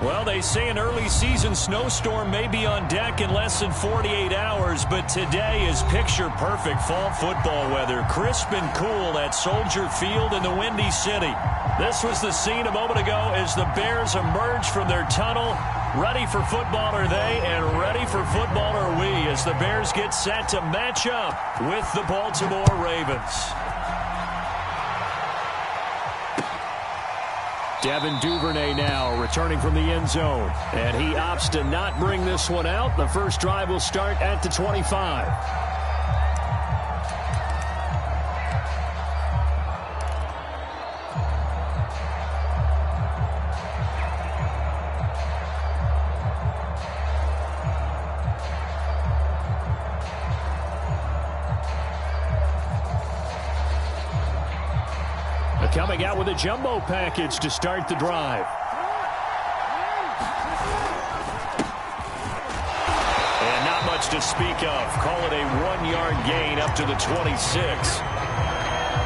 Well, they say an early season snowstorm may be on deck in less than 48 hours, but today is picture-perfect fall football weather. Crisp and cool at Soldier Field in the Windy City. This was the scene a moment ago as the Bears emerged from their tunnel. Ready for football are they, and ready for football are we as the Bears get set to match up with the Baltimore Ravens. Devin Duvernay now returning from the end zone. And he opts to not bring this one out. The first drive will start at the 25. Coming out with a jumbo package to start the drive. And not much to speak of. Call it a 1-yard gain up to the 26.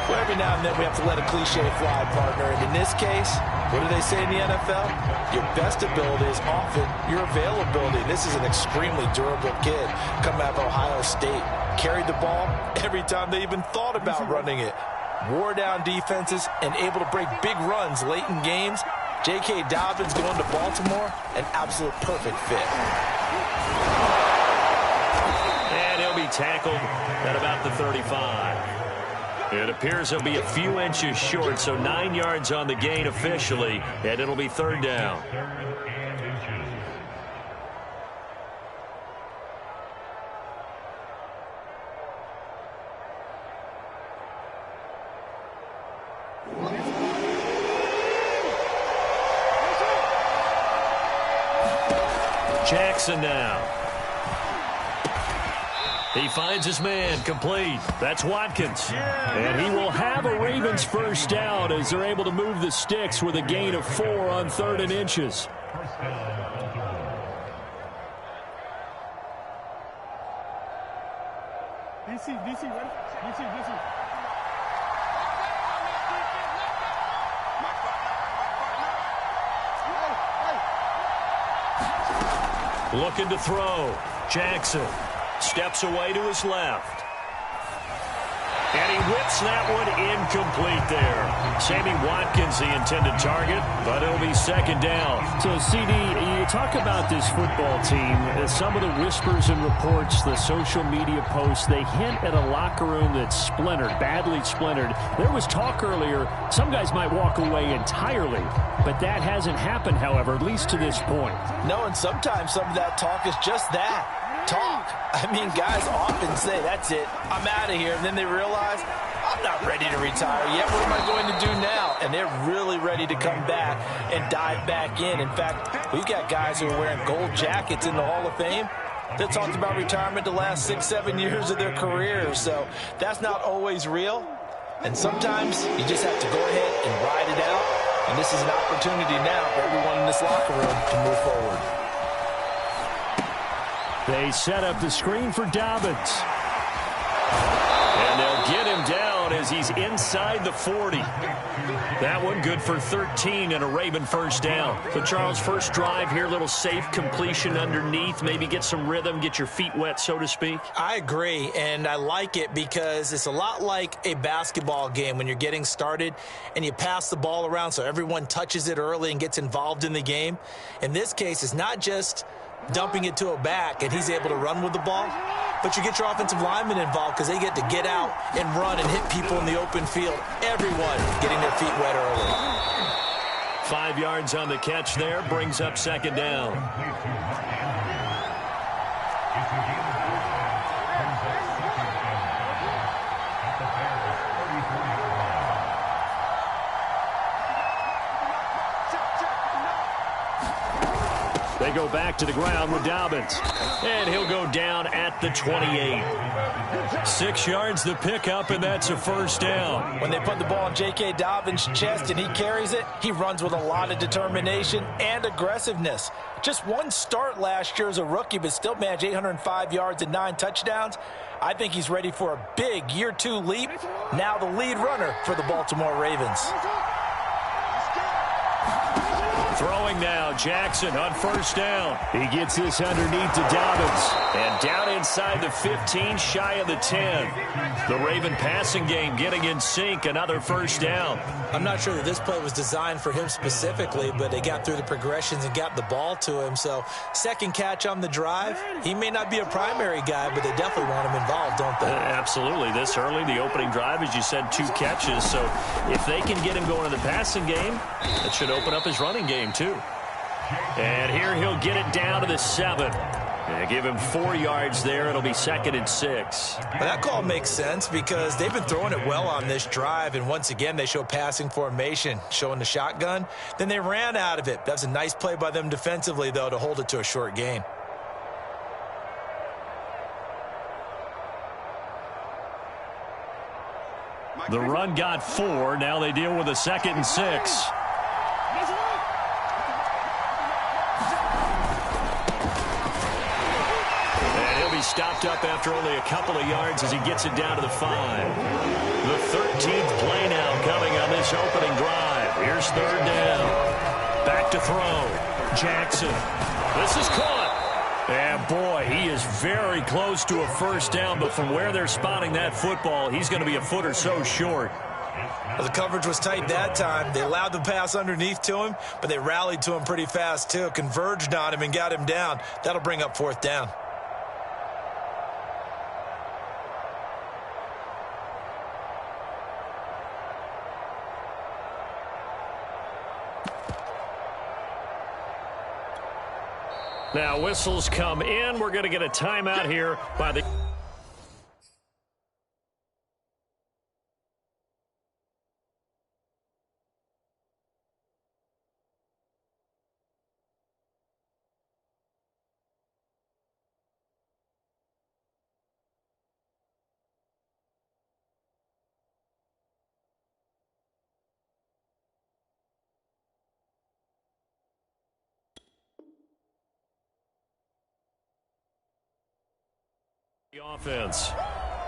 Well, every now and then we have to let a cliche fly, partner. And in this case, what do they say in the NFL? Your best ability is often your availability. This is an extremely durable kid coming out of Ohio State. Carried the ball every time they even thought about running it. Wore down defenses and able to break big runs late in games. J.K. Dobbins going to Baltimore, an absolute perfect fit. And he'll be tackled at about the 35. It appears he'll be a few inches short, so 9 yards on the gain officially, and it'll be third down. Jackson now. He finds his man complete. That's Watkins. And he will have a Ravens first down as they're able to move the sticks with a gain of 4 on 3rd and inches. DC. Looking to throw. Jackson steps away to his left. And he whips that one incomplete there. Sammy Watkins, the intended target, but it'll be second down. So, CD, you talk about this football team. Some of the whispers and reports, the social media posts, they hint at a locker room that's splintered, badly splintered. There was talk earlier, some guys might walk away entirely, but that hasn't happened, however, at least to this point. No, and sometimes some of that talk is just that. Talk. I mean, guys often say, that's it, I'm out of here. And then they realize, I'm not ready to retire yet. What am I going to do now? And they're really ready to come back and dive back in. In fact, we've got guys who are wearing gold jackets in the Hall of Fame that talked about retirement the last 6-7 years of their careers. So that's not always real. And sometimes you just have to go ahead and ride it out. And this is an opportunity now for everyone in this locker room to move forward. They set up the screen for Dobbins. And they'll get him down as he's inside the 40. That one good for 13 and a Raven first down. So, Charles, first drive here, little safe completion underneath. Maybe get some rhythm, get your feet wet, so to speak. I agree, and I like it because it's a lot like a basketball game when you're getting started and you pass the ball around so everyone touches it early and gets involved in the game. In this case, it's not just dumping it to a back and he's able to run with the ball, but you get your offensive linemen involved because they get to get out and run and hit people in the open field. Everyone getting their feet wet early. 5 yards on the catch there, brings up second down. They go back to the ground with Dobbins. And he'll go down at the 28. 6 yards the pickup, and that's a first down. When they put the ball in J.K. Dobbins' chest and he carries it, he runs with a lot of determination and aggressiveness. Just one start last year as a rookie, but still managed 805 yards and 9 touchdowns. I think he's ready for a big year 2 leap. Now the lead runner for the Baltimore Ravens. Throwing now, Jackson on first down. He gets this underneath to Dobbins. And down inside the 15, shy of the 10. The Raven passing game getting in sync, another first down. I'm not sure that this play was designed for him specifically, but they got through the progressions and got the ball to him. So second catch on the drive. He may not be a primary guy, but they definitely want him involved, don't they? Absolutely. This early, the opening drive, as you said, 2 catches. So if they can get him going in the passing game, that should open up his running game too. And here he'll get it down to the 7. And give him 4 yards there. It'll be 2nd and 6. Well, that call makes sense because they've been throwing it well on this drive. And once again, they show passing formation, showing the shotgun. Then they ran out of it. That's a nice play by them defensively, though, to hold it to a short gain. The run got 4. Now they deal with a 2nd and 6. Stopped up after only a couple of yards as he gets it down to the 5. The 13th play now coming on this opening drive. Here's 3rd down. Back to throw. Jackson. This is caught. And boy, he is very close to a first down, but from where they're spotting that football, he's going to be a foot or so short. Well, the coverage was tight that time. They allowed the pass underneath to him, but they rallied to him pretty fast too, converged on him and got him down. That'll bring up 4th down. Now whistles come in. We're going to get a timeout here by the... offense.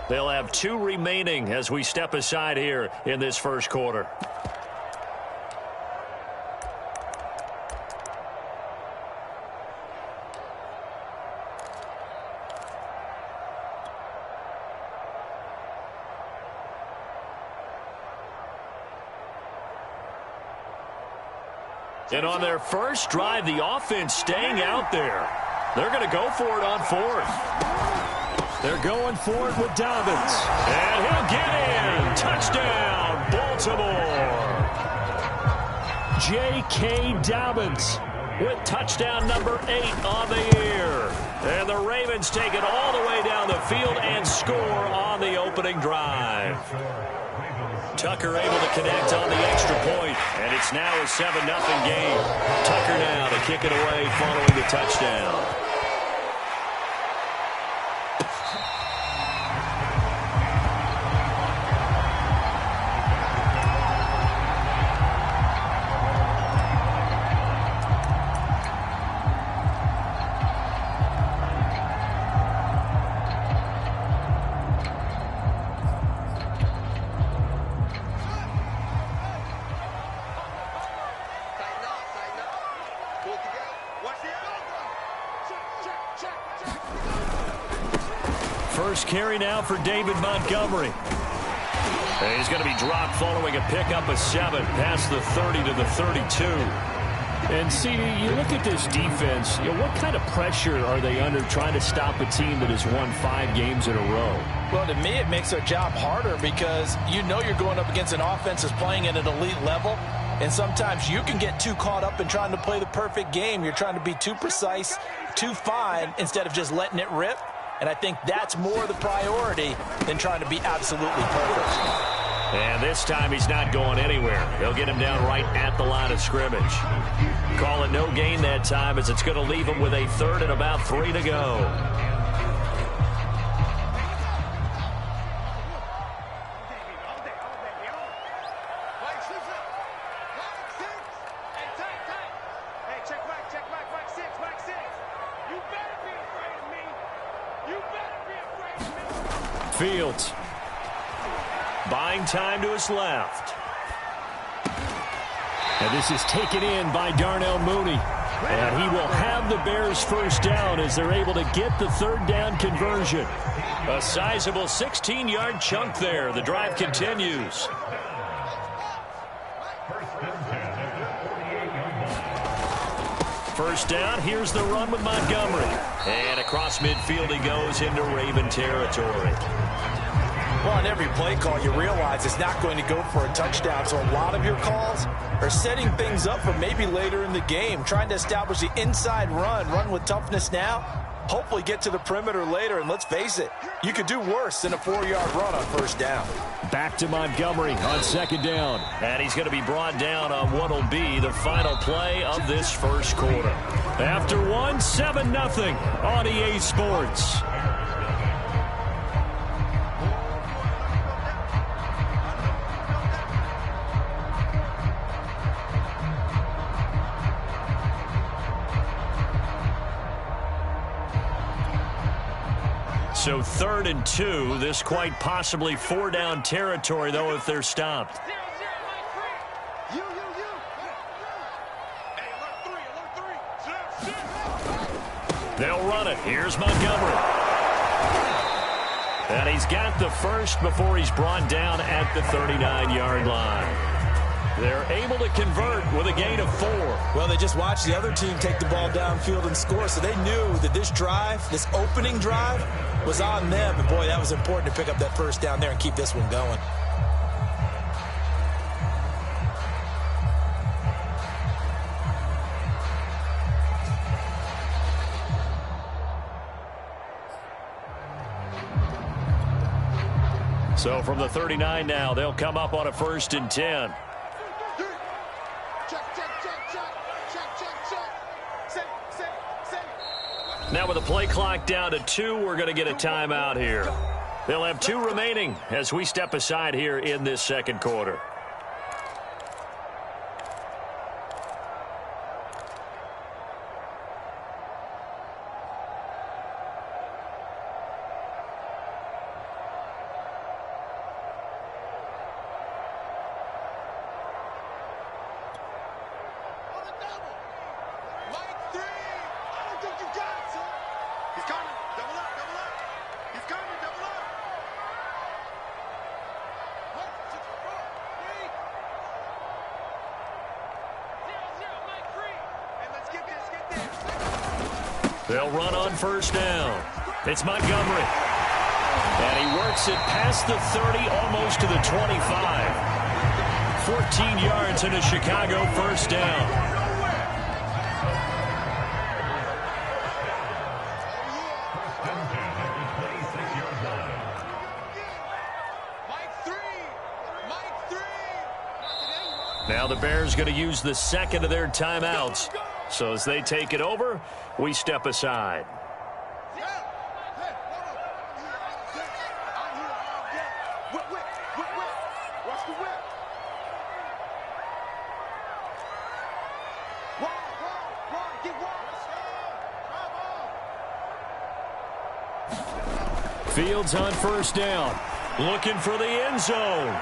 They'll have 2 remaining as we step aside here in this first quarter. And on their first drive, the offense staying out there. They're going to go for it on 4th. They're going for it with Dobbins. And he'll get in. Touchdown, Baltimore. J.K. Dobbins with touchdown number 8 on the year. And the Ravens take it all the way down the field and score on the opening drive. Tucker able to connect on the extra point, and it's now a 7-0 game. Tucker now to kick it away following the touchdown. First carry now for David Montgomery. And he's going to be dropped following a pickup of 7 past the 30 to the 32. And see, you look at this defense, what kind of pressure are they under trying to stop a team that has won 5 games in a row? Well, to me, it makes their job harder because you know you're going up against an offense that's playing at an elite level. And sometimes you can get too caught up in trying to play the perfect game. You're trying to be too precise, too fine, instead of just letting it rip. And I think that's more the priority than trying to be absolutely perfect. And this time he's not going anywhere. They'll get him down right at the line of scrimmage. Call it no gain that time as it's going to leave him with a 3rd and about 3 to go. Fields buying time to his left. And this is taken in by Darnell Mooney. And he will have the Bears first down as they're able to get the third down conversion. A sizable 16-yard chunk there. The drive continues. First down, here's the run with Montgomery. And across midfield he goes into Raven territory. Well, on every play call, you realize it's not going to go for a touchdown. So a lot of your calls are setting things up for maybe later in the game, trying to establish the inside run with toughness now, hopefully get to the perimeter later. And let's face it, you could do worse than a 4-yard run on first down. Back to Montgomery on second down. And he's going to be brought down on what will be the final play of this first quarter. After 7-0 on EA Sports. So 3rd and 2. This quite possibly 4-down territory, though, if they're stopped. They'll run it. Here's Montgomery. And he's got the first before he's brought down at the 39-yard line. They're able to convert with a gain of 4. Well, they just watched the other team take the ball downfield and score, so they knew that this drive, this opening drive, was on them. And, boy, that was important to pick up that first down there and keep this one going. So from the 39 now, they'll come up on a 1st and 10. Now with the play clock down to 2, we're going to get a timeout here. They'll have 2 remaining as we step aside here in this second quarter. They'll run on first down. It's Montgomery. And he works it past the 30, almost to the 25. 14 yards and a Chicago first down. Now the Bears going to use the second of their timeouts. So as they take it over, we step aside. Fields on first down, looking for the end zone.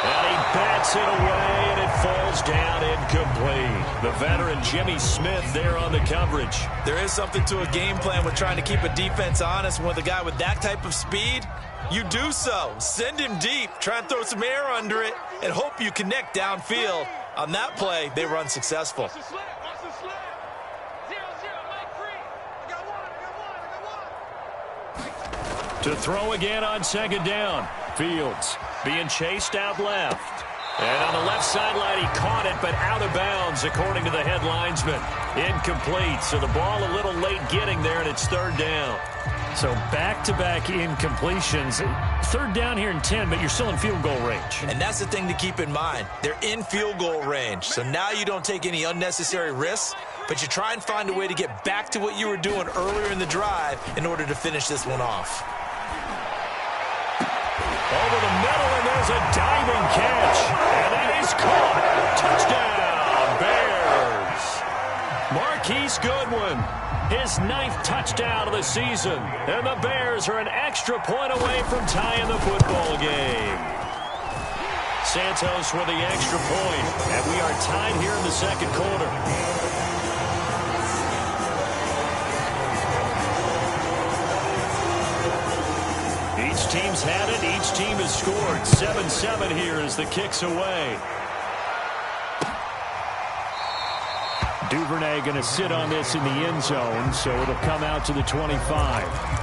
And he bats it away, and it falls down incomplete. The veteran Jimmy Smith there on the coverage. There is something to a game plan with trying to keep a defense honest. With a guy with that type of speed, you do so. Send him deep, try and throw some air under it, and hope you connect downfield. On that play, they were unsuccessful. To throw again on second down. Fields being chased out left. And on the left sideline, he caught it, but out of bounds, according to the head linesman. Incomplete, so the ball a little late getting there, and it's third down. So back-to-back incompletions. Third down here in 10, but you're still in field goal range. And that's the thing to keep in mind. They're in field goal range, so now you don't take any unnecessary risks, but you try and find a way to get back to what you were doing earlier in the drive in order to finish this one off. Over the middle, and there's a diving catch. And that is caught. Touchdown, Bears. Marquise Goodwin, his 9th touchdown of the season. And the Bears are an extra point away from tying the football game. Santos with the extra point. And we are tied here in the second quarter. Each team's had it. Each team has scored. 7-7 here as the kick's away. Duvernay going to sit on this in the end zone, so it'll come out to the 25.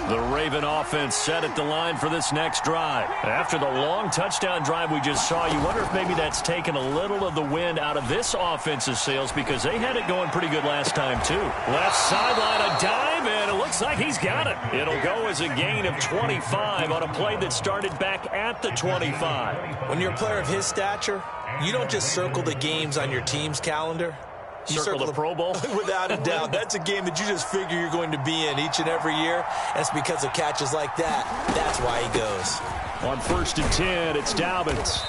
The Raven offense set at the line for this next drive. After the long touchdown drive we just saw, you wonder if maybe that's taken a little of the wind out of this offense's sails because they had it going pretty good last time too. Left sideline, a dive, and it looks like he's got it. It'll go as a gain of 25 on a play that started back at the 25. When you're a player of his stature, you don't just circle the games on your team's calendar. You circle the Pro Bowl? Without a doubt. That's a game that you just figure you're going to be in each and every year. And it's because of catches like that. That's why he goes. On 1st and 10, it's Dobbins.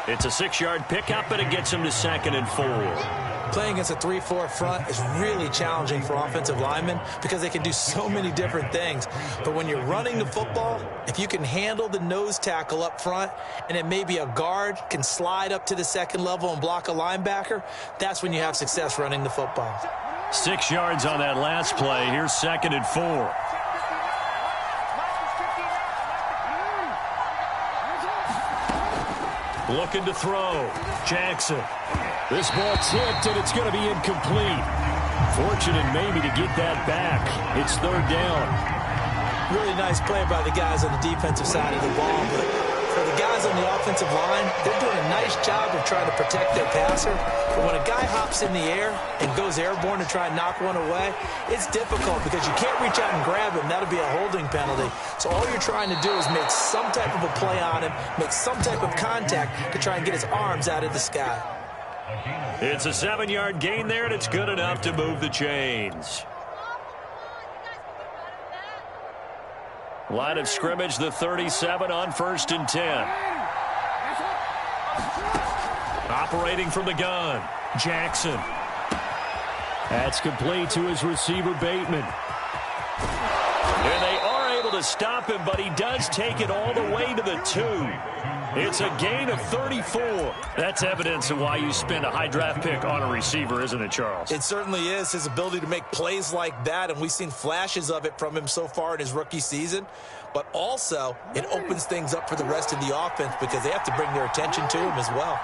It's a 6-yard pickup, and it gets him to 2nd and 4. Playing against a 3-4 front is really challenging for offensive linemen because they can do so many different things. But when you're running the football, if you can handle the nose tackle up front and then maybe a guard can slide up to the second level and block a linebacker, that's when you have success running the football. 6 yards on that last play. Here's 2nd and 4. Looking to throw. Jackson. This ball tipped, and it's going to be incomplete. Fortunate maybe to get that back. It's 3rd down. Really nice play by the guys on the defensive side of the ball, but for the guys on the offensive line, they're doing a nice job of trying to protect their passer. But when a guy hops in the air and goes airborne to try and knock one away, it's difficult because you can't reach out and grab him. That'll be a holding penalty. So all you're trying to do is make some type of a play on him, make some type of contact to try and get his arms out of the sky. It's a 7-yard gain there, and it's good enough to move the chains. Line of scrimmage, the 37 on 1st and 10. Operating from the gun, Jackson. That's complete to his receiver, Bateman. And they are able to stop him, but he does take it all the way to the 2. It's a gain of 34. That's evidence of why you spend a high draft pick on a receiver, isn't it, Charles? It certainly is. His ability to make plays like that, and we've seen flashes of it from him so far in his rookie season. But also, it opens things up for the rest of the offense because they have to bring their attention to him as well.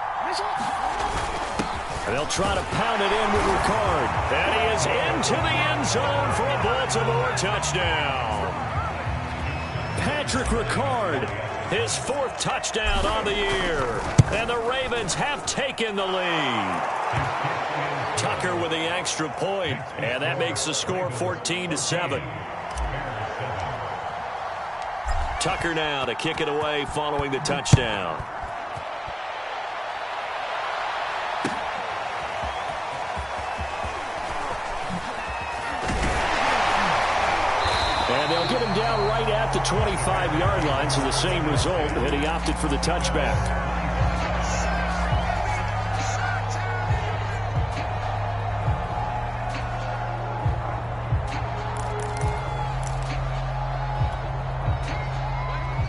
They'll try to pound it in with Ricard. And he is into the end zone for a Baltimore touchdown. Patrick Ricard, his 4th touchdown on the year. And the Ravens have taken the lead. Tucker with the extra point, and that makes the score 14-7. Tucker now to kick it away following the touchdown. And they'll get him down right at the 25-yard line, so the same result, and he opted for the touchback.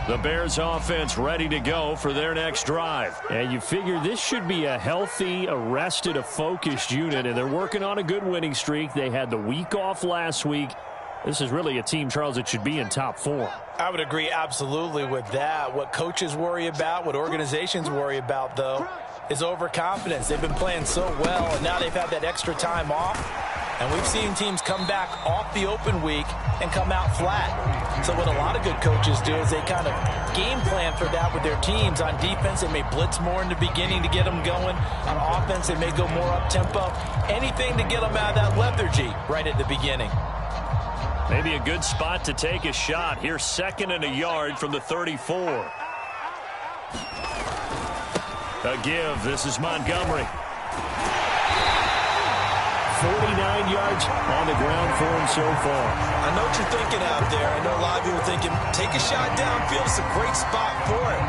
The Bears offense ready to go for their next drive. And you figure this should be a healthy, arrested, a focused unit, and they're working on a good winning streak. They had the week off last week. This is really a team, Charles, that should be in top 4. I would agree absolutely with that. What coaches worry about, what organizations worry about, though, is overconfidence. They've been playing so well, and now they've had that extra time off. And we've seen teams come back off the open week and come out flat. So what a lot of good coaches do is they kind of game plan for that with their teams. On defense, they may blitz more in the beginning to get them going. On offense, they may go more up-tempo. Anything to get them out of that lethargy right at the beginning. Maybe a good spot to take a shot. Here's 2nd and a yard from the 34. A give. This is Montgomery. 49 yards on the ground for him so far. I know what you're thinking out there. I know a lot of you are thinking, take a shot downfield. It's a great spot for it.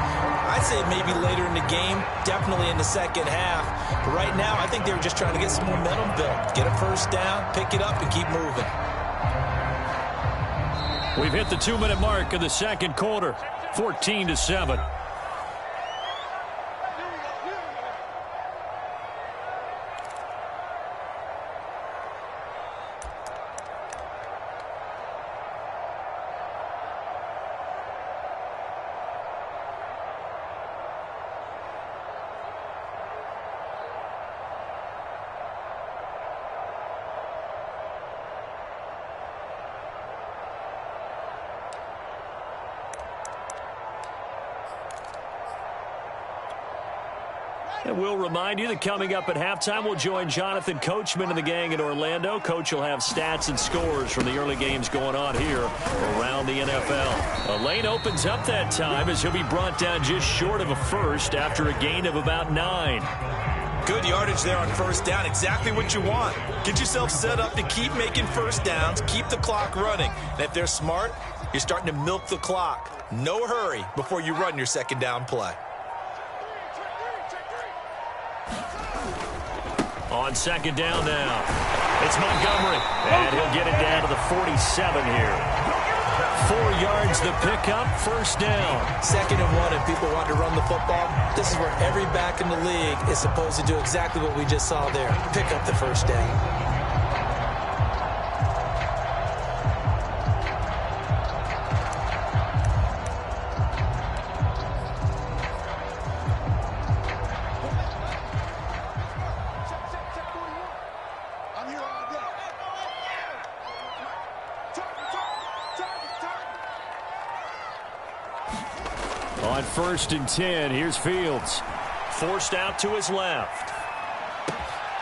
I'd say maybe later in the game, definitely in the second half. But right now, I think they were just trying to get some momentum built. Get a first down, pick it up, and keep moving. We've hit the 2-minute mark of the second quarter, 14-7. And we'll remind you that coming up at halftime, we'll join Jonathan Coachman and the gang in Orlando. Coach will have stats and scores from the early games going on here around the NFL. A lane opens up that time as he'll be brought down just short of a first after a gain of about 9. Good yardage there on first down. Exactly what you want. Get yourself set up to keep making first downs, keep the clock running. And if they're smart, you're starting to milk the clock. No hurry before you run your second down play. On second down now, it's Montgomery, and he'll get it down to the 47 here. 4 yards the pickup, first down. 2nd and 1, and people want to run the football. This is where every back in the league is supposed to do exactly what we just saw there. Pick up the first down. On 1st and 10, here's Fields. Forced out to his left.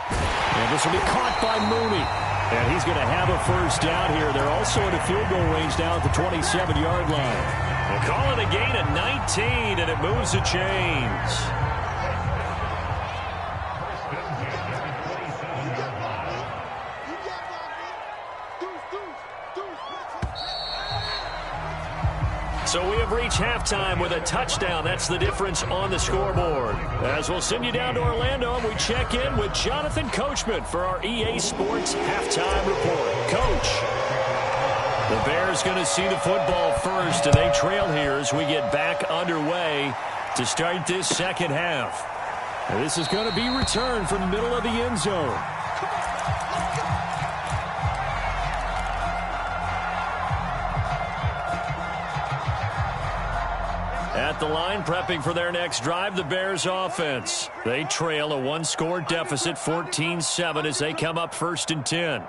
And this will be caught by Mooney. And he's going to have a first down here. They're also in a field goal range down at the 27-yard line. We'll call it a gain of 19, and it moves the chains. So we have reached halftime with a touchdown. That's the difference on the scoreboard. As we'll send you down to Orlando, and we check in with Jonathan Coachman for our EA Sports Halftime Report. Coach, the Bears going to see the football first, and they trail here as we get back underway to start this second half. And this is going to be returned from the middle of the end zone. At the line, prepping for their next drive, the Bears offense. They trail a one-score deficit, 14-7, as they come up 1st and 10.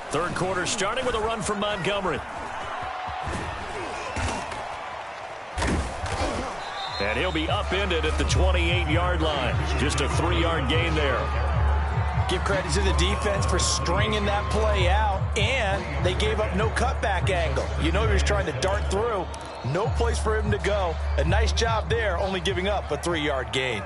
Third quarter starting with a run from Montgomery. And he'll be upended at the 28-yard line. Just a 3-yard gain there. Give credit to the defense for stringing that play out, and they gave up no cutback angle. You know he was trying to dart through. No place for him to go. A nice job there, only giving up a 3-yard gain.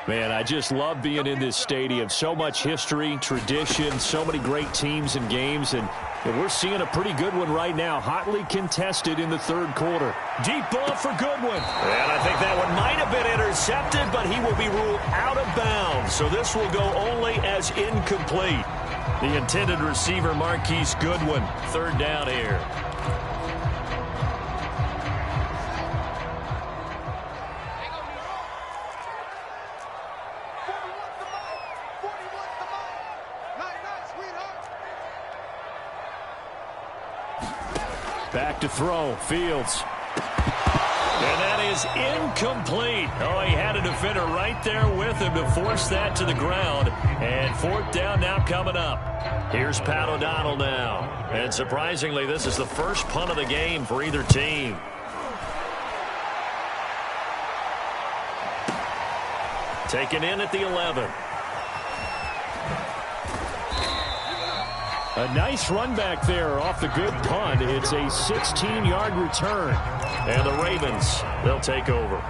Man, I just love being in this stadium. So much history, tradition, so many great teams and games, and we're seeing a pretty good one right now, hotly contested in the third quarter. Deep ball for Goodwin. And I think that one might have been intercepted, but he will be ruled out of bounds. So this will go only as incomplete. The intended receiver, Marquise Goodwin. Third down here. Back to throw, Fields. And that is incomplete. Oh, he had a defender right there with him to force that to the ground. And 4th down now coming up. Here's Pat O'Donnell now. And surprisingly, this is the first punt of the game for either team. Taken in at the 11. A nice run back there off the good punt. It's a 16-yard return. And the Ravens, they'll take over.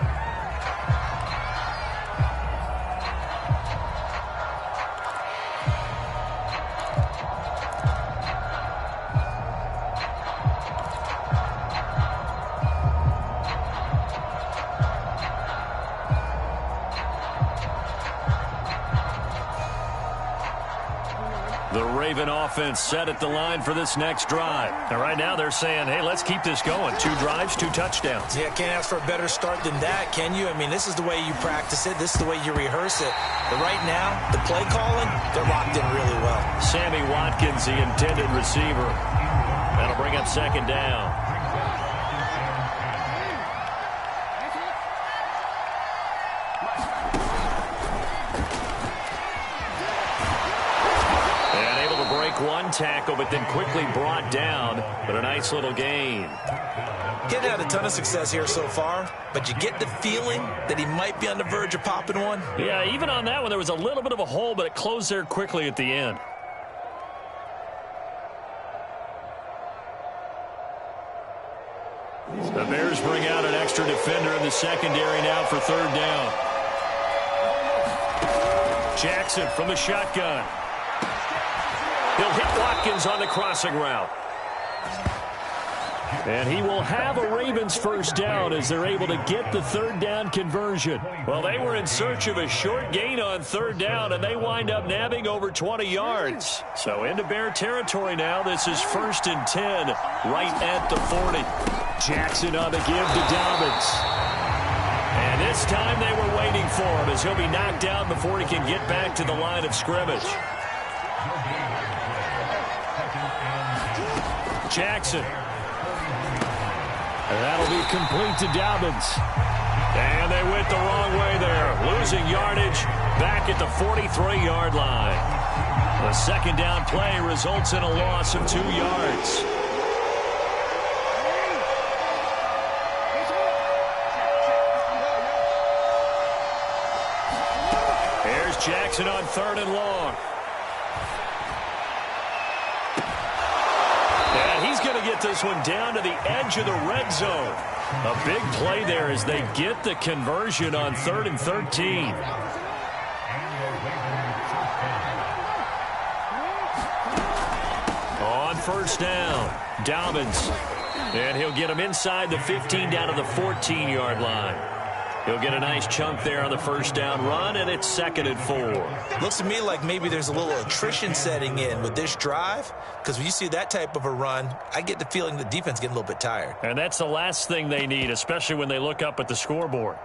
The Raven offense set at the line for this next drive. And right now they're saying, hey, let's keep this going. 2 drives, 2 touchdowns. Yeah, can't ask for a better start than that, can you? I mean, this is the way you practice it. This is the way you rehearse it. But right now, the play calling, they're locked in really well. Sammy Watkins, the intended receiver. That'll bring up second down. One tackle, but then quickly brought down. But a nice little gain. Getting had a ton of success here so far, but you get the feeling that he might be on the verge of popping one. Yeah, even on that one, there was a little bit of a hole, but it closed there quickly at the end. The Bears bring out an extra defender in the secondary now for third down. Jackson from the shotgun. He'll hit Watkins on the crossing route. And he will have a Ravens first down as they're able to get the third down conversion. Well, they were in search of a short gain on third down, and they wind up nabbing over 20 yards. So into Bear territory now. This is 1st and 10 right at the 40. Jackson on the give to Dobbins. And this time they were waiting for him as he'll be knocked down before he can get back to the line of scrimmage. Jackson. And that'll be complete to Dobbins. And they went the wrong way there. Losing yardage back at the 43-yard line. The second down play results in a loss of 2 yards. Here's Jackson on 3rd and long. He's going to get this one down to the edge of the red zone. A big play there as they get the conversion on 3rd and 13. On first down, Dobbins. And he'll get him inside the 15 down to the 14-yard line. He'll get a nice chunk there on the first down run, and it's 2nd and 4. Looks to me like maybe there's a little attrition setting in with this drive, because when you see that type of a run, I get the feeling the defense getting a little bit tired. And that's the last thing they need, especially when they look up at the scoreboard.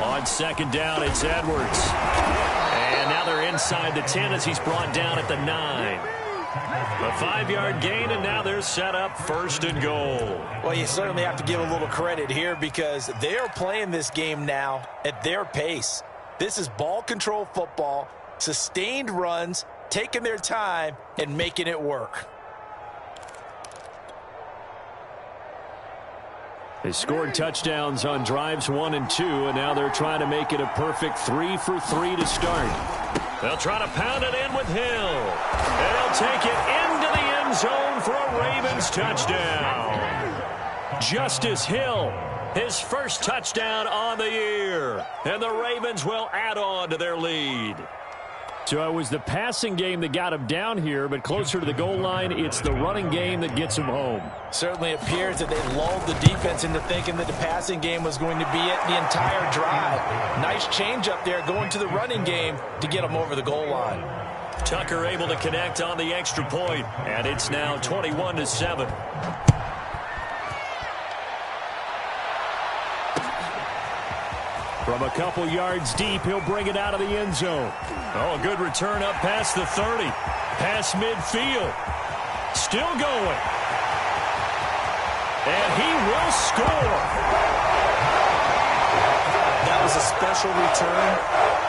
On 2nd down, it's Edwards. And now they're inside the 10 as he's brought down at the 9. A 5-yard gain, and now they're set up 1st and goal. Well, you certainly have to give a little credit here because they are playing this game now at their pace. This is ball control football, sustained runs, taking their time, and making it work. They scored touchdowns on drives 1 and 2, and now they're trying to make it a perfect 3 for 3 to start. They'll try to pound it in with Hill. And he'll take it into the end zone for a Ravens touchdown. Justice Hill, his first touchdown on the year. And the Ravens will add on to their lead. So it was the passing game that got him down here, but closer to the goal line, it's the running game that gets him home. Certainly appears that they lulled the defense into thinking that the passing game was going to be it the entire drive. Nice change up there going to the running game to get them over the goal line. Tucker able to connect on the extra point, and it's now 21-7. From a couple yards deep, he'll bring it out of the end zone. Oh, a good return up past the 30. Past midfield. Still going. And he will score. That was a special return,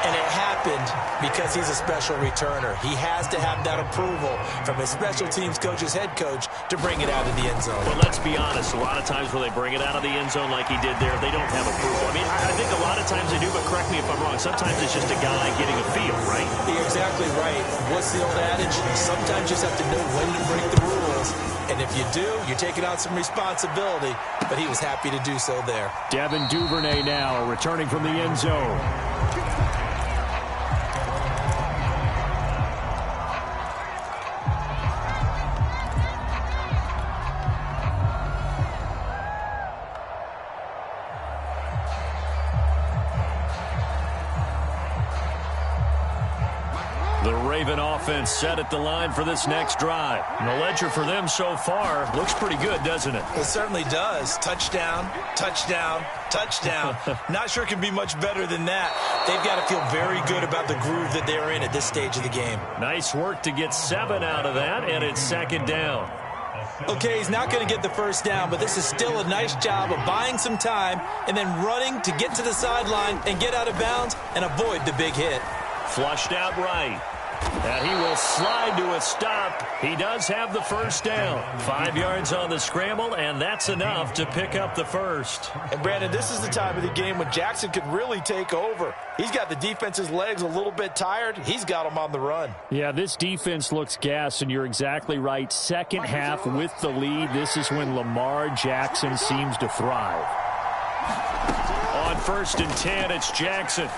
and it happened happened because he's a special returner. He has to have that approval from his special teams coach's head coach to bring it out of the end zone. Well, let's be honest. A lot of times when they bring it out of the end zone like he did there, they don't have approval. I mean, I think a lot of times they do, but correct me if I'm wrong. Sometimes it's just a guy getting a feel, right? You're exactly right. What's the old adage? Sometimes you just have to know when to break the rules. And if you do, you're taking on some responsibility. But he was happy to do so there. Devin Duvernay now returning from the end zone. The Raven offense set at the line for this next drive. And the ledger for them so far looks pretty good, doesn't it? It certainly does. Touchdown, touchdown, touchdown. Not sure it can be much better than that. They've got to feel very good about the groove that they're in at this stage of the game. Nice work to get 7 out of that, and it's second down. Okay, he's not going to get the first down, but this is still a nice job of buying some time and then running to get to the sideline and get out of bounds and avoid the big hit. Flushed out right. And he will slide to a stop. He does have the first down. 5 yards on the scramble, and that's enough to pick up the first. And, Brandon, this is the time of the game when Jackson could really take over. He's got the defense's legs a little bit tired. He's got them on the run. Yeah, this defense looks gassed, and you're exactly right. Second half with the lead, this is when Lamar Jackson seems to thrive. On 1st and 10, it's Jackson.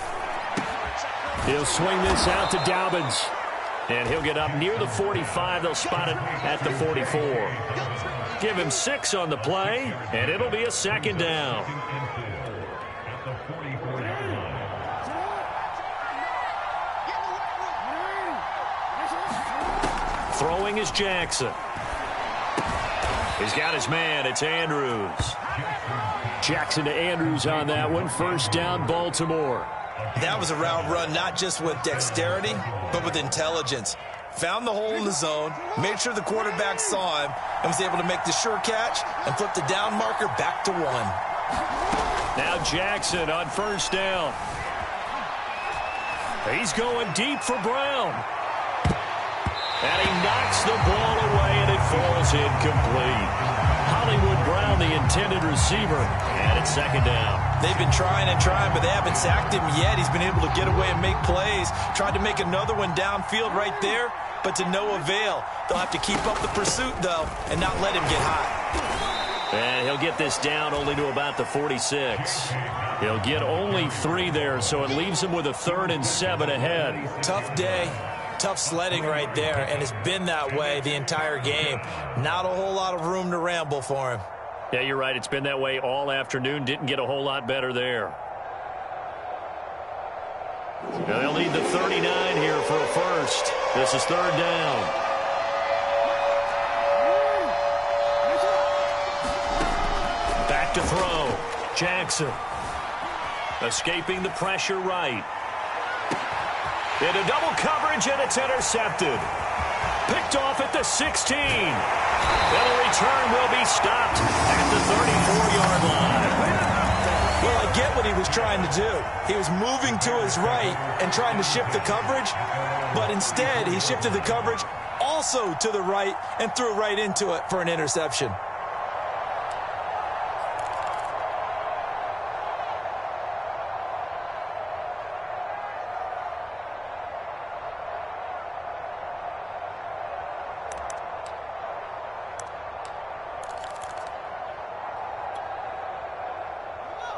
He'll swing this out to Dobbins. And he'll get up near the 45. They'll spot it at the 44. Give him 6 on the play, and it'll be a second down. Throwing is Jackson. He's got his man. It's Andrews. Jackson to Andrews on that one. First down, Baltimore. That was a route run not just with dexterity, but with intelligence. Found the hole in the zone, made sure the quarterback saw him, and was able to make the sure catch and flip the down marker back to 1. Now Jackson on first down. He's going deep for Brown. And he knocks the ball away, and it falls incomplete. Hollywood Brown, the intended receiver, and it's second down. They've been trying and trying, but they haven't sacked him yet. He's been able to get away and make plays. Tried to make another one downfield right there, but to no avail. They'll have to keep up the pursuit, though, and not let him get hot. And he'll get this down only to about the 46. He'll get only 3 there, so it leaves him with a 3rd and 7 ahead. Tough day. Tough sledding right there, and it's been that way the entire game. Not a whole lot of room to ramble for him. Yeah, you're right. It's been that way all afternoon. Didn't get a whole lot better there. Now they'll need the 39 here for a first. This is 3rd down. Back to throw. Jackson. Escaping the pressure right. Into double coverage, and it's intercepted. Picked off at the 16. And the return will be stopped at the 34-yard line. Well, I get what he was trying to do. He was moving to his right and trying to shift the coverage, but instead he shifted the coverage also to the right and threw right into it for an interception.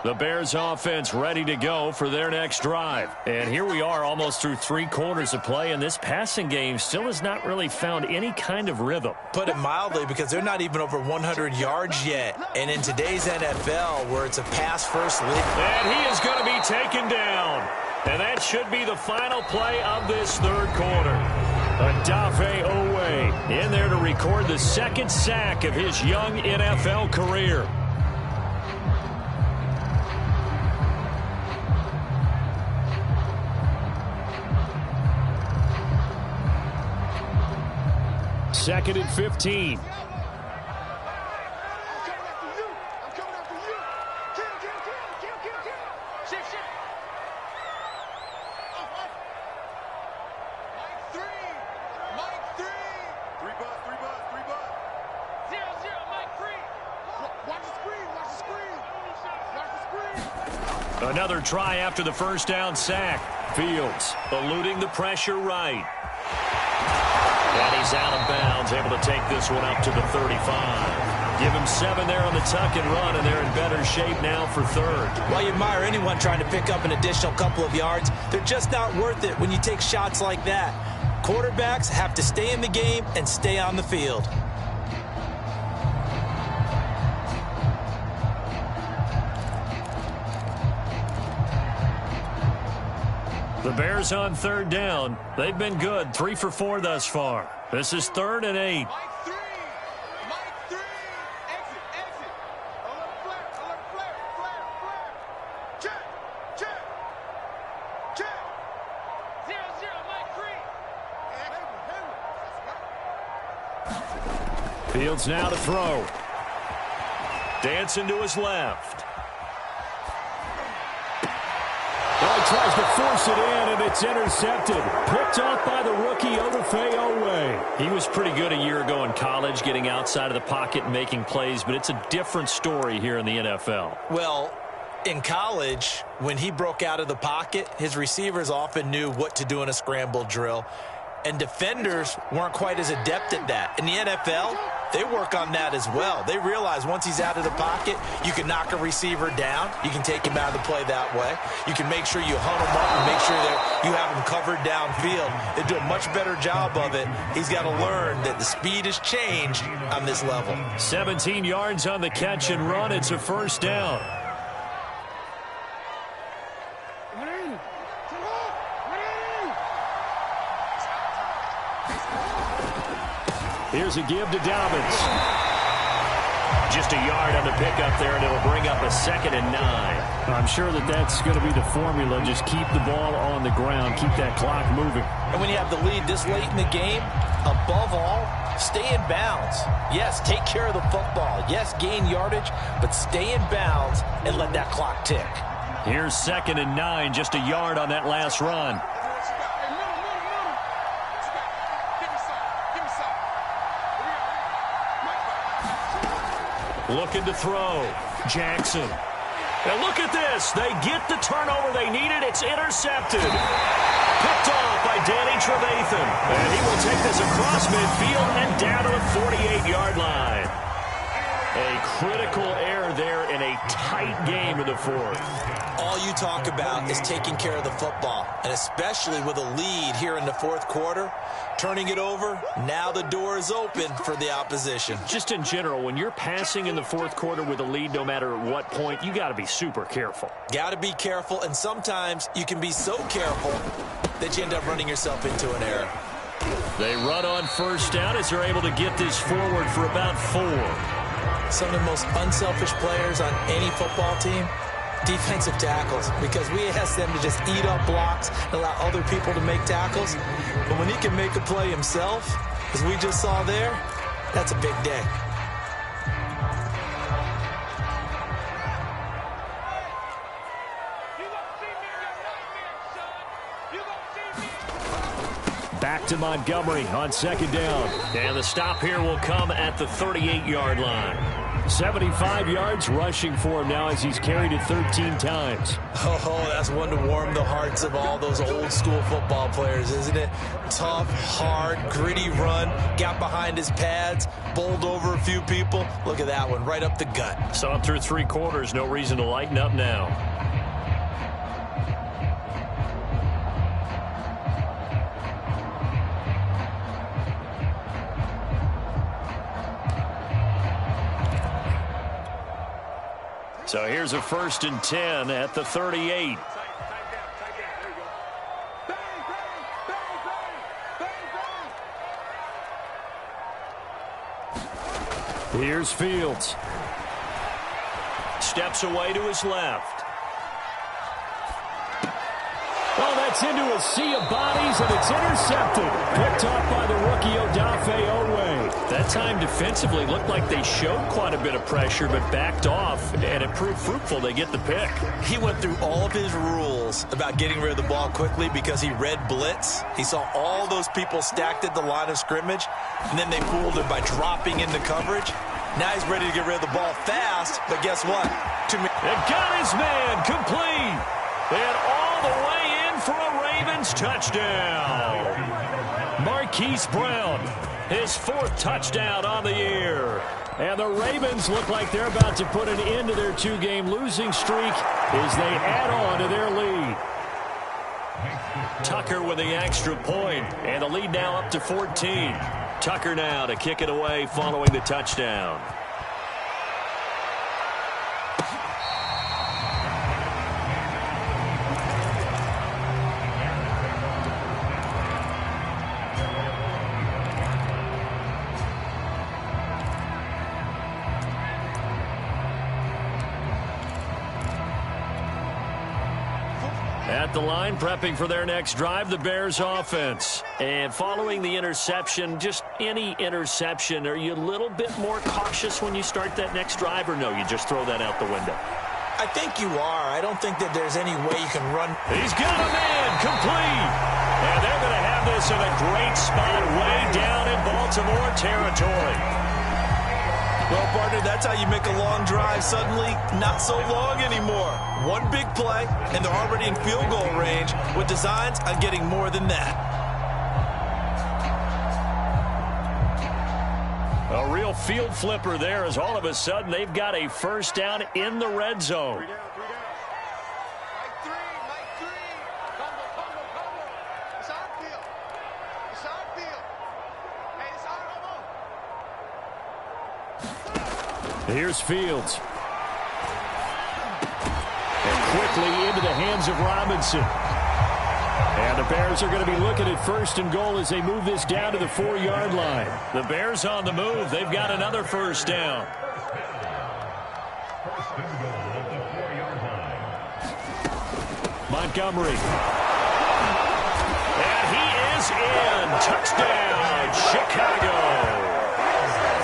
The Bears offense ready to go for their next drive. And here we are almost through 3 quarters of play, and this passing game still has not really found any kind of rhythm. Put it mildly, because they're not even over 100 yards yet. And in today's NFL, where it's a pass-first league. And he is going to be taken down. And that should be the final play of this 3rd quarter. Odafe Owe in there to record the 2nd sack of his young NFL career. Second and 15. Another try after the first down sack. Fields eluding the pressure right. And he's out of bounds, able to take this one up to the 35. Give him 7 there on the tuck and run, and they're in better shape now for third. Well, you admire anyone trying to pick up an additional couple of yards. They're just not worth it when you take shots like that. Quarterbacks have to stay in the game and stay on the field. The Bears on third down. They've been good, 3 for 4 thus far. This is 3rd and 8. Fields now to throw. Dancing to his left. Well, he tries to force it in, and it's intercepted. Picked off by the rookie Odafe. He was pretty good a year ago in college, getting outside of the pocket and making plays, but it's a different story here in the NFL. Well, in college, when he broke out of the pocket, his receivers often knew what to do in a scramble drill, and defenders weren't quite as adept at that. In the NFL, they work on that as well. They realize once he's out of the pocket, you can knock a receiver down. You can take him out of the play that way. You can make sure you hunt him up and make sure that you have him covered downfield. They do a much better job of it. He's got to learn that the speed has changed on this level. 17 yards on the catch and run. It's a first down. Here's a give to Dobbins. Just a yard on the pickup there, and it'll bring up a 2nd and 9. I'm sure that that's going to be the formula. Just keep the ball on the ground. Keep that clock moving. And when you have the lead this late in the game, above all, stay in bounds. Yes, take care of the football. Yes, gain yardage, but stay in bounds and let that clock tick. Here's 2nd and 9, just a yard on that last run. Looking to throw. Jackson. And look at this. They get the turnover they needed. It's intercepted. Picked off by Danny Trevathan. And he will take this across midfield and down to the 48-yard line. A critical error there in a tight game in the 4th. All you talk about is taking care of the football, and especially with a lead here in the 4th quarter, turning it over, now the door is open for the opposition. Just in general, when you're passing in the 4th quarter with a lead, no matter at what point, you got to be super careful. Got to be careful, and sometimes you can be so careful that you end up running yourself into an error. They run on first down as they're able to get this forward for about 4. Some of the most unselfish players on any football team, defensive tackles, because we ask them to just eat up blocks and allow other people to make tackles. But when he can make a play himself, as we just saw there, that's a big day. Back to Montgomery on 2nd down. And the stop here will come at the 38-yard line. 75 yards rushing for him now as he's carried it 13 times. Oh, that's one to warm the hearts of all those old-school football players, isn't it? Tough, hard, gritty run, got behind his pads, bowled over a few people. Look at that one, right up the gut. Saw him through 3 quarters, no reason to lighten up now. So here's a 1st and 10 at the 38. Here's Fields. Steps away to his left. Oh, that's into a sea of bodies, and it's intercepted. Picked off by the rookie Odafe. That time defensively looked like they showed quite a bit of pressure, but backed off, and it proved fruitful. They get the pick. He went through all of his rules about getting rid of the ball quickly because he read blitz. He saw all those people stacked at the line of scrimmage, and then they fooled him by dropping into coverage. Now he's ready to get rid of the ball fast, but guess what? to me. It got his man complete. And all the way in for a Ravens touchdown. Marquise Brown, his 4th touchdown on the year. And the Ravens look like they're about to put an end to their 2-game losing streak as they add on to their lead. Tucker with the extra point, and the lead now up to 14. Tucker now to kick it away following the touchdown. At the line, prepping for their next drive, the Bears offense. And following the interception, just any interception, are you a little bit more cautious when you start that next drive, or no, you just throw that out the window? I think you are. I don't think that there's any way you can run. He's got a man complete. And they're going to have this in a great spot way down in Baltimore territory. Well, partner, that's how you make a long drive suddenly not so long anymore. One big play, and they're already in field goal range with designs on getting more than that. A real field flipper there as all of a sudden they've got a first down in the red zone. Here's Fields. And quickly into the hands of Robinson. And the Bears are going to be looking at 1st and goal as they move this down to the 4-yard line. The Bears on the move. They've got another first down. Montgomery. And he is in. Touchdown, Chicago.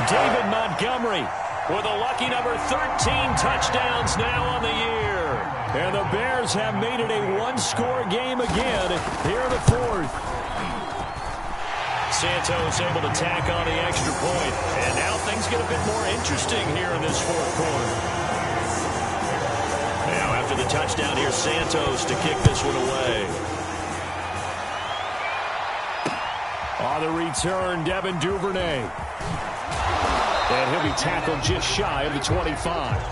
David Montgomery with a lucky number 13 touchdowns now on the year. And the Bears have made it a 1-score game again here in the 4th. Santos able to tack on the extra point. And now things get a bit more interesting here in this 4th quarter. Now after the touchdown, here's Santos to kick this one away. On the return, Devin Duvernay. And he'll be tackled just shy of the 25.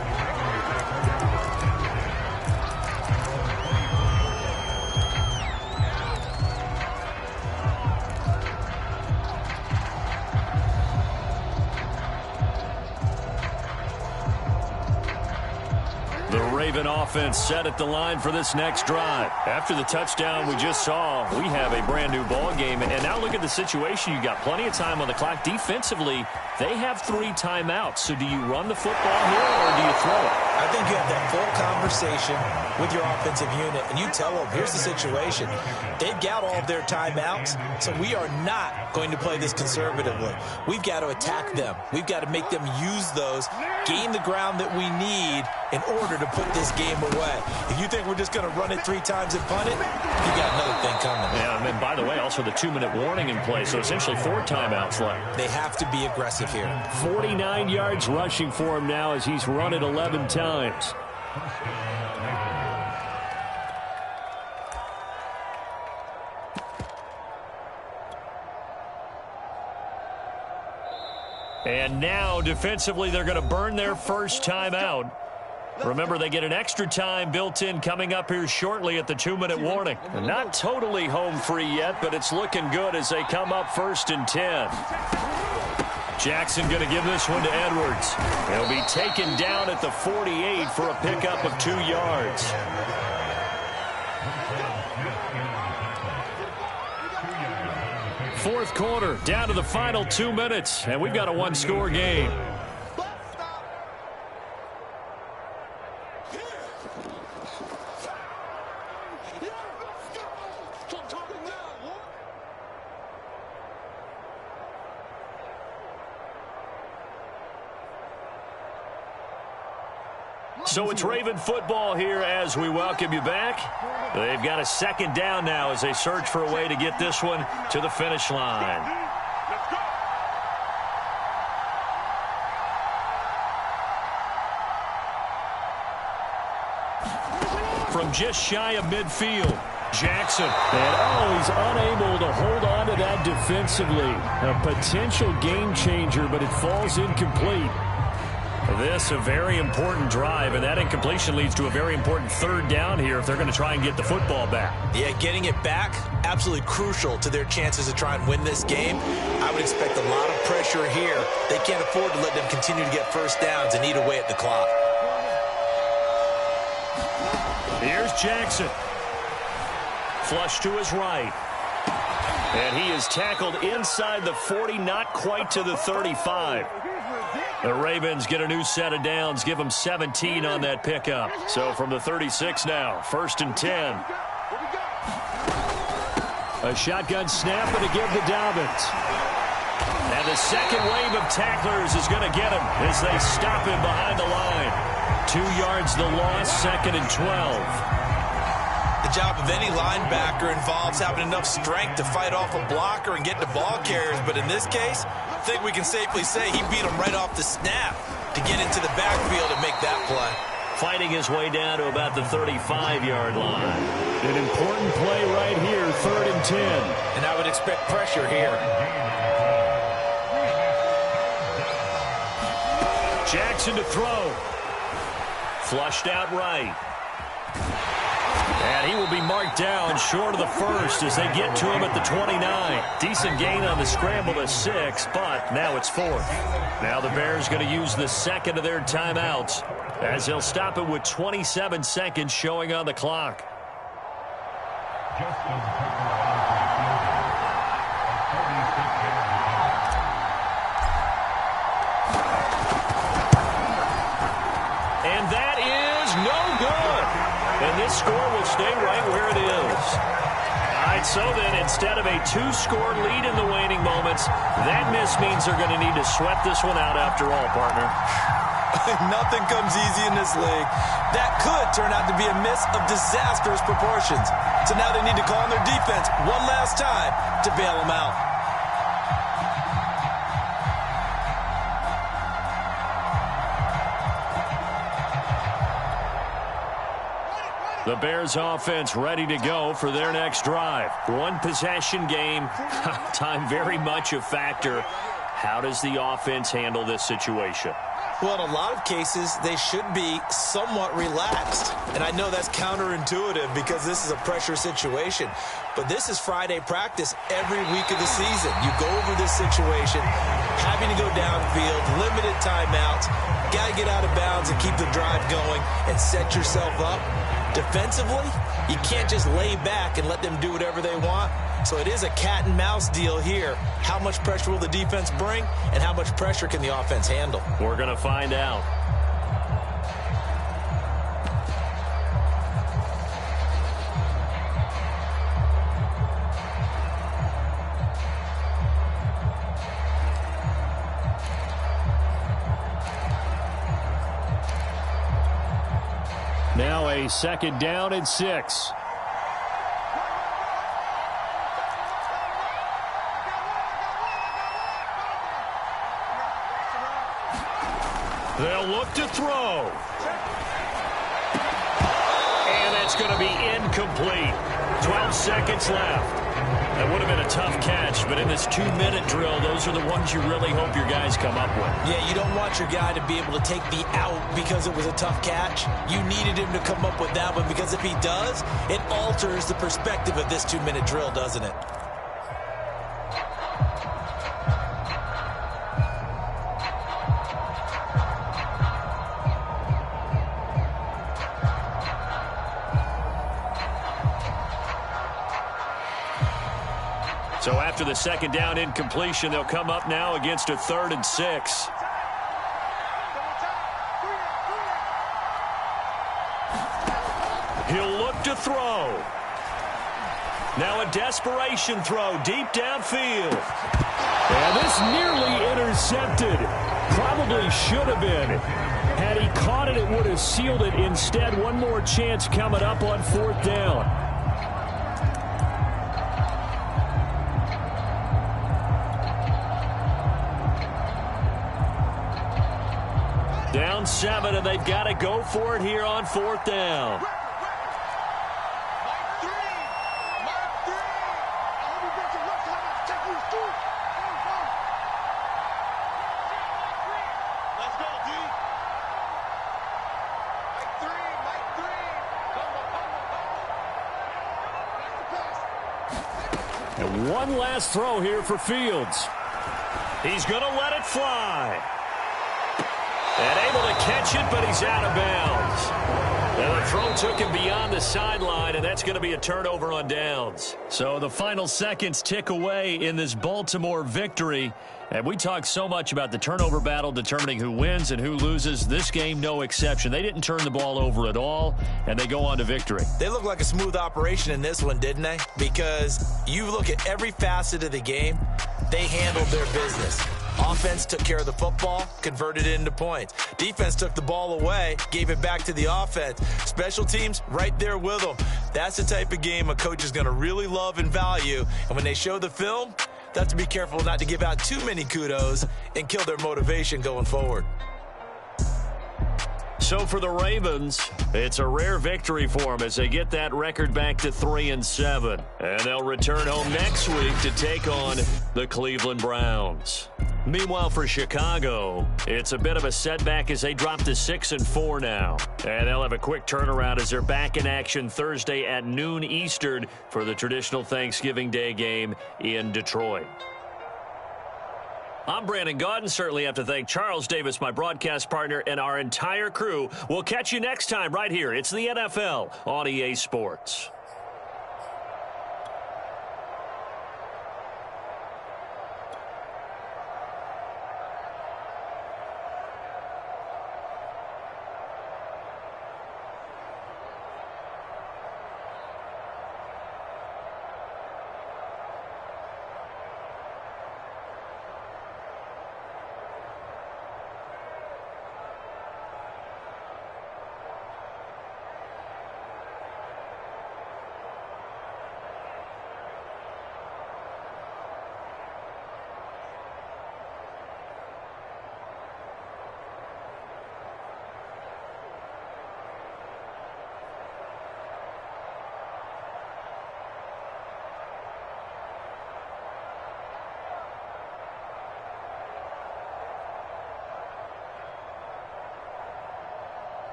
The Raven offense set at the line for this next drive. After the touchdown we just saw, we have a brand new ball game. And now look at the situation. You got plenty of time on the clock. Defensively, they have 3 timeouts. So do you run the football here or do you throw it? I think you have that full conversation with your offensive unit, and you tell them, here's the situation. They've got all of their timeouts, so we are not going to play this conservatively. We've got to attack them. We've got to make them use those, gain the ground that we need in order to put this game away. If you think we're just going to run it 3 times and punt it, you got another thing coming. Yeah, and by the way, also the 2-minute warning in play, so essentially 4 timeouts left. They have to be aggressive here. 49 yards rushing for him now as he's run it 11 times. And now, defensively, they're going to burn their first timeout. Remember, they get an extra time built in coming up here shortly at the 2-minute warning. Not totally home free yet, but it's looking good as they come up 1st and 10. Jackson going to give this one to Edwards. He'll be taken down at the 48 for a pickup of 2 yards. Fourth quarter, down to the final 2 minutes, and we've got a 1-score game. So it's Raven football here as we welcome you back. They've got a 2nd down now as they search for a way to get this one to the finish line. from just shy of midfield. Jackson. And, he's unable to hold on to that defensively. A potential game changer, but it falls incomplete. This a very important drive, and that incompletion leads to a very important third down here if they're going to try and get the football back. Yeah, getting it back, absolutely crucial to their chances to try and win this game. I would expect a lot of pressure here. They can't afford to let them continue to get first downs and eat away at the clock. Here's Jackson. Flush to his right. And he is tackled inside the 40, not quite to the 35. The Ravens get a new set of downs, give them 17 on that pickup. So from the 36 now, 1st and 10. A shotgun snap and a give to Dobbins. And the second wave of tacklers is going to get him as they stop him behind the line. 2 yards the loss, 2nd and 12. The job of any linebacker involves having enough strength to fight off a blocker and get the ball carriers. But in this case, I think we can safely say he beat him right off the snap to get into the backfield and make that play. Fighting his way down to about the 35-yard line. An important play right here, 3rd and 10. And I would expect pressure here. Jackson to throw. Flushed out right. And he will be marked down short of the first as they get to him at the 29. Decent gain on the scramble to 6, but now it's 4th. Now the Bears going to use the second of their timeouts as they'll stop it with 27 seconds showing on the clock. And that is no good. And this score will stay right where it is. All right, so then instead of a 2-score lead in the waning moments, that miss means they're going to need to sweat this one out after all, partner. Nothing comes easy in this league. That could turn out to be a miss of disastrous proportions. So now they need to call on their defense one last time to bail them out. The Bears offense ready to go for their next drive. One possession game. Time very much a factor. How does the offense handle this situation? Well, in a lot of cases, they should be somewhat relaxed. And I know that's counterintuitive because this is a pressure situation. But this is Friday practice every week of the season. You go over this situation, having to go downfield, limited timeouts, got to get out of bounds and keep the drive going and set yourself up. Defensively, you can't just lay back and let them do whatever they want. So it is a cat and mouse deal here. How much pressure will the defense bring, and how much pressure can the offense handle? We're going to find out. Now a 2nd down and 6. They'll look to throw. And that's going to be incomplete. 12 seconds left. That would have been a tough catch, but in this 2-minute drill, those are the ones you really hope your guys come up with. Yeah, you don't want your guy to be able to take the out because it was a tough catch. You needed him to come up with that one because if he does, it alters the perspective of this 2-minute drill, doesn't it? So after the 2nd down incompletion, they'll come up now against a 3rd and 6. He'll look to throw. Now a desperation throw deep downfield. And this nearly intercepted. Probably should have been. Had he caught it, it would have sealed it. Instead, one more chance coming up on 4th down. Down 7, and they've got to go for it here on 4th down. And one last throw here for Fields. He's going to let it fly. And able to catch it, but he's out of bounds. And the throw took him beyond the sideline, and that's going to be a turnover on downs. So the final seconds tick away in this Baltimore victory. And we talk so much about the turnover battle determining who wins and who loses. This game, no exception. They didn't turn the ball over at all, and they go on to victory. They look like a smooth operation in this one, didn't they? Because you look at every facet of the game, they handled their business. Offense took care of the football, converted it into points. Defense took the ball away, gave it back to the offense. Special teams, right there with them. That's the type of game a coach is going to really love and value. And when they show the film, they have to be careful not to give out too many kudos and kill their motivation going forward. So for the Ravens, it's a rare victory for them as they get that record back to 3-7. And they'll return home next week to take on the Cleveland Browns. Meanwhile, for Chicago, it's a bit of a setback as they drop to 6-4 now. And they'll have a quick turnaround as they're back in action Thursday at noon Eastern for the traditional Thanksgiving Day game in Detroit. I'm Brandon Gaudin. Certainly have to thank Charles Davis, my broadcast partner, and our entire crew. We'll catch you next time right here. It's the NFL on EA Sports.